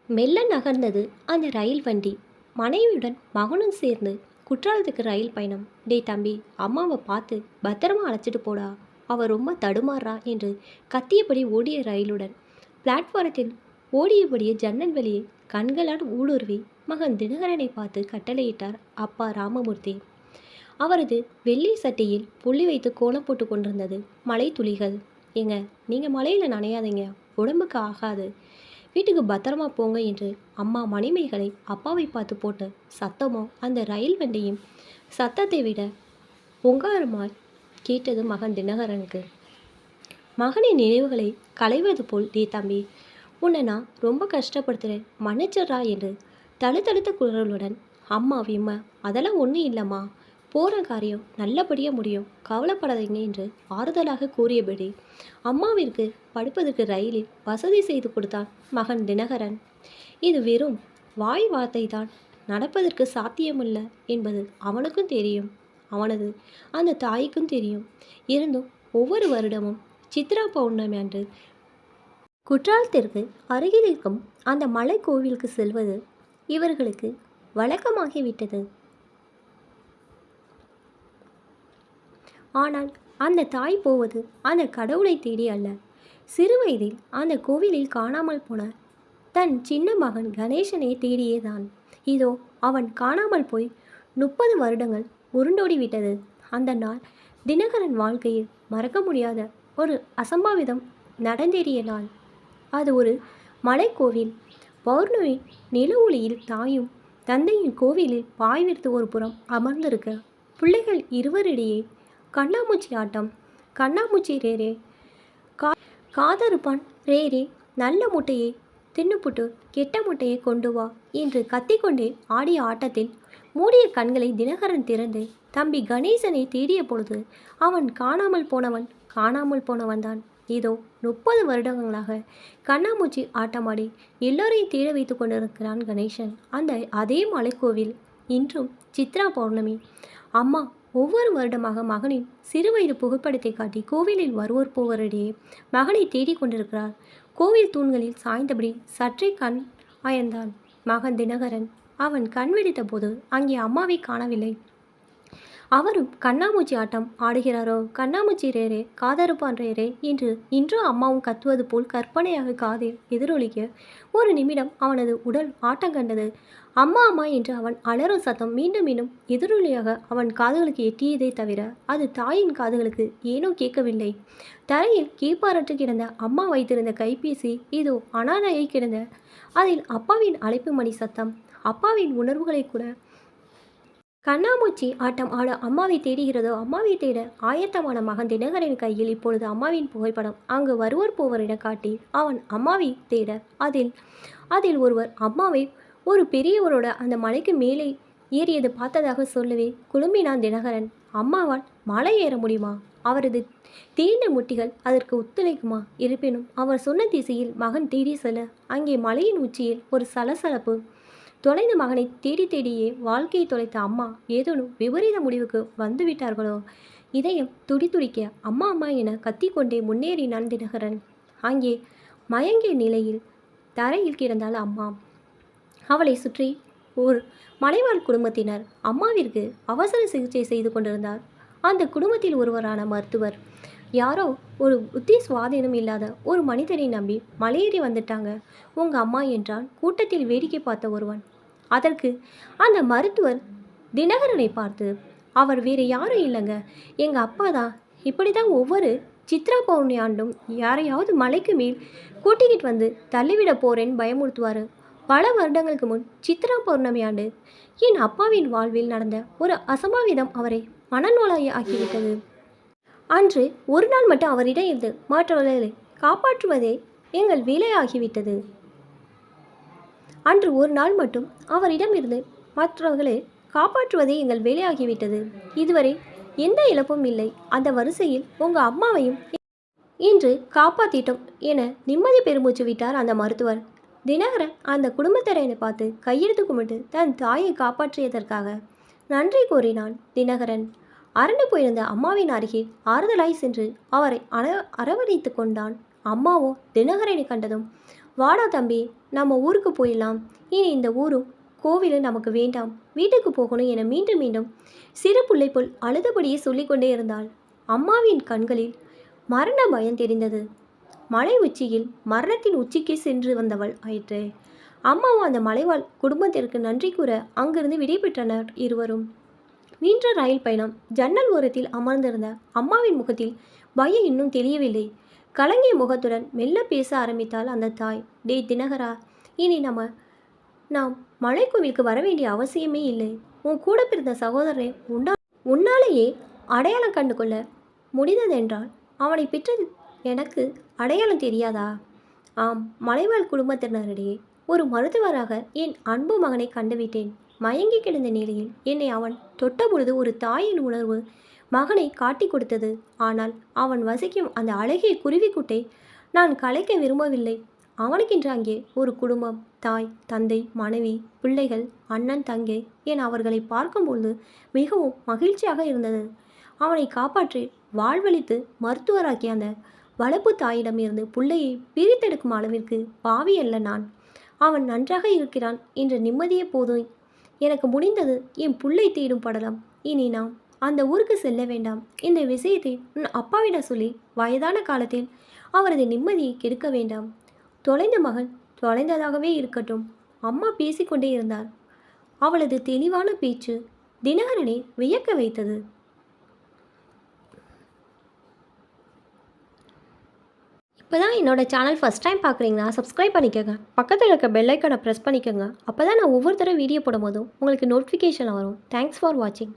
மெல்ல நகர்ந்தது அந்த ரயில் வண்டி. மனைவியுடன் மகனும் சேர்ந்து குற்றாலத்துக்கு ரயில் பயணம். டே தம்பி, அம்மாவை பார்த்து பத்திரமா அழைச்சிட்டு போடா, அவ ரொம்ப தடுமாறா என்று கத்தியபடி ஓடிய ரயிலுடன் பிளாட்பாரத்தில் ஓடியபடியே ஜன்னல் வெளியே கண்களால் ஊடுருவி மகன் தினகரனை பார்த்து கட்டளையிட்டார் அப்பா ராமமூர்த்தி. அவரது வெள்ளி சட்டையில் புள்ளி வைத்து கோலம் போட்டு கொண்டிருந்தது மழை துளிகள். ஏங்க, நீங்கள் மழையில் நனையாதீங்க, உடம்புக்கு ஆகாது, வீட்டுக்கு பத்திரமா போங்க என்று அம்மா மணிமேகலை அப்பாவை பார்த்து போட்ட சத்தமோ அந்த ரயில் வண்டியும் சத்தத்தை விட பொங்காரமாய் கேட்டது மகன் தினகரனுக்கு. மகனின் நினைவுகளை களைவது போல், டே தம்பி, உன்னை நான் ரொம்ப கஷ்டப்படுத்துகிறேன், மன்னிச்சிட்றா என்று தழுத்தழுத்த குரலுடன் அம்மா விம்மா, அதெல்லாம் ஒன்றும் இல்லைம்மா, போகிற காரியம் நல்லபடியாக முடியும், கவலைப்படாதீங்க என்று ஆறுதலாக கூறியபடி அம்மாவிற்கு படுப்பதற்கு ரயிலில் வசதி செய்து கொடுத்தான் மகன் தினகரன். இது வெறும் வாய் வார்த்தை தான், நடப்பதற்கு சாத்தியமில்லை என்பது அவனுக்கும் தெரியும், அவனது அந்த தாய்க்கும் தெரியும். இருந்தும் ஒவ்வொரு வருடமும் சித்ரா பௌர்ணமி அன்று குற்றாலத்திற்கு அருகில் இருக்கும் அந்த மலை கோவிலுக்கு செல்வது இவர்களுக்கு வழக்கமாகிவிட்டது. ஆனால் அந்த தாய் போவது அந்த கடவுளை தேடி அல்ல. சிறுவயதில் அந்த கோவிலில் காணாமல் போன தன் சின்ன மகன் கணேசனை தேடியேதான். இதோ அவன் காணாமல் போய் 30 வருடங்கள் உருண்டோடிவிட்டது. அந்த நாள் தினகரன் வாழ்க்கையில் மறக்க முடியாத ஒரு அசம்பாவிதம் நடந்தேறிய நாள். அது ஒரு மலைக்கோவில். பௌர்ணமி நில ஒளியில் தாயும் தந்தையின் கோவிலில் பாய் விரித்து ஒரு புறம் அமர்ந்திருக்க, பிள்ளைகள் இருவரிடையே கண்ணாமூச்சி ஆட்டம். கண்ணாமூச்சி ரேரே, காதறுப்பான் ரேரே, நல்ல முட்டையை தின்னுப்புட்டு கெட்ட முட்டையை கொண்டு வா என்று கத்திக்கொண்டே ஆடிய ஆட்டத்தில் மூடிய கண்களை தினகரன் திறந்து தம்பி கணேசனை தேடிய பொழுது அவன் காணாமல் போனவன்தான். இதோ 30 வருடங்களாக கண்ணாமூச்சி ஆட்டமாடி எல்லோரையும் தேட வைத்து கொண்டிருக்கிறான் கணேசன். அதே மலைக்கோவில். இன்றும் சித்ரா பௌர்ணமி. அம்மா ஒவ்வொரு வருடமாக மகனின் சிறுவயது புகைப்படத்தை காட்டி கோவிலில் வருவோர் போவரிடையே மகனை தேடிக் கொண்டிருக்கிறார். கோவில் தூண்களில் சாய்ந்தபடி சற்றே கண் அயர்ந்தான் மகன் தினகரன். அவன் கண் விழித்த போது அங்கே அம்மாவை காணவில்லை. அவரும் கண்ணாமூச்சி ஆட்டம் ஆடுகிறாரோ? கண்ணாமூச்சி ரேரே, காதறுப்பான் ரேரே என்று இன்றும் அம்மாவும் கத்துவது போல் கற்பனையாக காதில் எதிரொலிக்க ஒரு நிமிடம் அவனது உடல் ஆட்டம் கண்டது. அம்மா அம்மா என்று அவன் அலறும் சத்தம் மீண்டும் மீண்டும் எதிரொலியாக அவன் காதுகளுக்கு எட்டியதை தவிர அது தாயின் காதுகளுக்கு ஏனோ கேட்கவில்லை. தரையில் கீழ்பாரற்று கிடந்த அம்மா வைத்திருந்த கைபேசி இதோ அனாதையை கிடந்த. அதில் அப்பாவின் அழைப்பு மணி சத்தம். அப்பாவின் உணர்வுகளை கூட கண்ணாமூச்சி ஆட்டம் ஆட அம்மாவை தேடுகிறதோ? அம்மாவை தேட ஆயத்தமான மகன் தினகரன் கையில் இப்பொழுது அம்மாவின் புகைப்படம். அங்கு வருவோர் போவரிட காட்டி அவன் அம்மாவை தேட அதில் ஒருவர் அம்மாவை ஒரு பெரியவரோட அந்த மலைக்கு மேலே ஏறியது பார்த்ததாக சொல்லவே குழும்பினான் தினகரன். அம்மாவால் மலை ஏற முடியுமா? அவரது தீண்ட முட்டிகள் அதற்கு ஒத்துழைக்குமா? இருப்பினும் அவர் சொன்ன திசையில் மகன் தேடி செல்ல அங்கே மலையின் உச்சியில் ஒரு சலசலப்பு. தொலைந்த மகனை தேடியே வாழ்க்கையை தொலைத்த அம்மா ஏதேனும் விபரீத முடிவுக்கு வந்துவிட்டார்களோ? இதயம் துடிதுடிக்க அம்மா அம்மா என கத்திக்கொண்டே முன்னேறினான் தினகரன். அங்கே மயங்கிய நிலையில் தரையில் கிடந்தாள் அம்மா. அவளை சுற்றி ஒரு மலைவாழ் குடும்பத்தினர் அம்மாவிற்கு அவசர சிகிச்சை செய்து கொண்டிருந்தார். அந்த குடும்பத்தில் ஒருவரான மருத்துவர் யாரோ ஒரு புத்தி சுவாதீனம் இல்லாத ஒரு மனிதரை நம்பி மலையேறி வந்துட்டாங்க உங்கள் அம்மா என்றான் கூட்டத்தில் வேடிக்கை பார்த்த ஒருவன். அதற்கு அந்த மருத்துவர் தினகரனை பார்த்து, அவர் வேறு யாரும் இல்லைங்க, எங்கள் அப்பா தான். இப்படி தான் ஒவ்வொரு சித்ரா பௌர்ணமி ஆண்டும் யாரையாவது மலைக்கு மேல் கூட்டிக்கிட்டு வந்து தள்ளிவிட போகிறேன்னு பயமுறுத்துவார். பல வருடங்களுக்கு முன் சித்ரா பௌர்ணமி ஆண்டு என் அப்பாவின் வாழ்வில் நடந்த ஒரு அசம்பாவிதம் அவரை மனநோயாளி ஆக்கிவிட்டது. அன்று ஒரு நாள் மட்டும் அவரிடம் இருந்து மற்றவர்களை காப்பாற்றுவதே எங்கள் வேலையாகிவிட்டது. அன்று ஒரு நாள் மட்டும் அவரிடம் இருந்து மற்றவர்களை காப்பாற்றுவதே எங்கள் வேலையாகிவிட்டது. இதுவரை எந்த இழப்பும் இல்லை. அந்த வரிசையில் உங்கள் அம்மாவையும் இன்று காப்பாற்றிட்டோம் என நிம்மதி பெருமூச்சு விட்டார் அந்த மருத்துவர். தினகரன் அந்த குடும்பத்தினரை பார்த்து கையெடுத்து கும்பிட்டு தன் தாயை காப்பாற்றியதற்காக நன்றி கூறினான் தினகரன். அரண்டு போயிருந்த அம்மாவின் அருகே ஆறுதலாய் சென்று அவரை அரவணைத்து கொண்டான். அம்மாவோ தினகரனை கண்டதும், வாடா தம்பி, நம்ம ஊருக்கு போயிடலாம். இனி இந்த ஊரும் கோவிலும் நமக்கு வேண்டாம். வீட்டுக்கு போகணும் என மீண்டும் மீண்டும் சிறு பிள்ளை போல் அழுதபடியே சொல்லிக்கொண்டே இருந்தாள். அம்மாவின் கண்களில் மரண பயம் தெரிந்தது. மலை உச்சியில் மரணத்தின் உச்சிக்கு சென்று வந்தவள் ஆயிற்றே. அம்மாவும் அந்த மலைவாழ் குடும்பத்திற்கு நன்றி கூற அங்கிருந்து விடைபெற்றனர் இருவரும். மீண்டும் ரயில் பயணம். ஜன்னல் ஓரத்தில் அமர்ந்திருந்த அம்மாவின் முகத்தில் பயம் இன்னும் தெரியவில்லை. கலங்கிய முகத்துடன் மெல்ல பேச ஆரம்பித்தாள் அந்த தாய். டே தினகரா, இனி நாம் மலைக்கோவிலுக்கு வர வேண்டிய அவசியமே இல்லை. உன் கூட பிறந்த சகோதரனை உன்னாலேயே அடையாளம் கண்டு கொள்ள முடிந்ததென்றால் அவனை பெற்றது எனக்கு அடையாளம் தெரியாதா? ஆம், மலைவாழ் குடும்பத்தினரிடையே ஒரு மருத்துவராக என் அன்பு மகனை கண்டுவிட்டேன். மயங்கி கிடந்த நிலையில் என்னை அவன் தொட்டபொழுது ஒரு தாயின் உணர்வு மகனை காட்டி கொடுத்தது. ஆனால் அவன் வசிக்கும் அந்த அழகிய குருவிக்குட்டை நான் கலைக்க விரும்பவில்லை. அவனுக்கென்று அங்கே ஒரு குடும்பம், தாய், தந்தை, மனைவி, பிள்ளைகள், அண்ணன், தங்கை என அவர்களை பார்க்கும்பொழுது மிகவும் மகிழ்ச்சியாக இருந்தது. அவனை காப்பாற்றி வாழ்வழித்து மருத்துவராக்கிய அந்த வளர்ப்பு தாயிடமிருந்து பிள்ளையை பிரித்தெடுக்கும் அளவிற்கு பாவி அல்ல நான். அவன் நன்றாக இருக்கிறான் என்ற நிம்மதியே போதும். எனக்கு முடிந்தது என் புள்ளை தேடும் படலம். இனி நாம் அந்த ஊருக்கு செல்ல வேண்டாம். இந்த விஷயத்தை உன் அப்பாவிடம் சொல்லி வயதான காலத்தில் அவரது நிம்மதியை கெடுக்க வேண்டாம். தொலைந்த மகன் தொலைந்ததாகவே இருக்கட்டும். அம்மா பேசிக்கொண்டே இருந்தார். அவளது தெளிவான பேச்சு தினகரனை வியக்க வைத்தது. இப்போ தான் என்னோடய சேனல் ஃபஸ்ட் டைம் பார்க்குறீங்கன்னா சப்ஸ்கிரைப் பண்ணிக்கோங்க. பக்கத்தில் இருக்க பெல் ஐக்கானை ப்ரெஸ் பண்ணிக்கோங்க. அப்போ தான் நான் ஒவ்வொரு தடவை வீடியோ போடும்போதும் உங்களுக்கு நோட்டிஃபிகேஷன் வரும். தேங்க்ஸ் ஃபார் வாட்சிங்.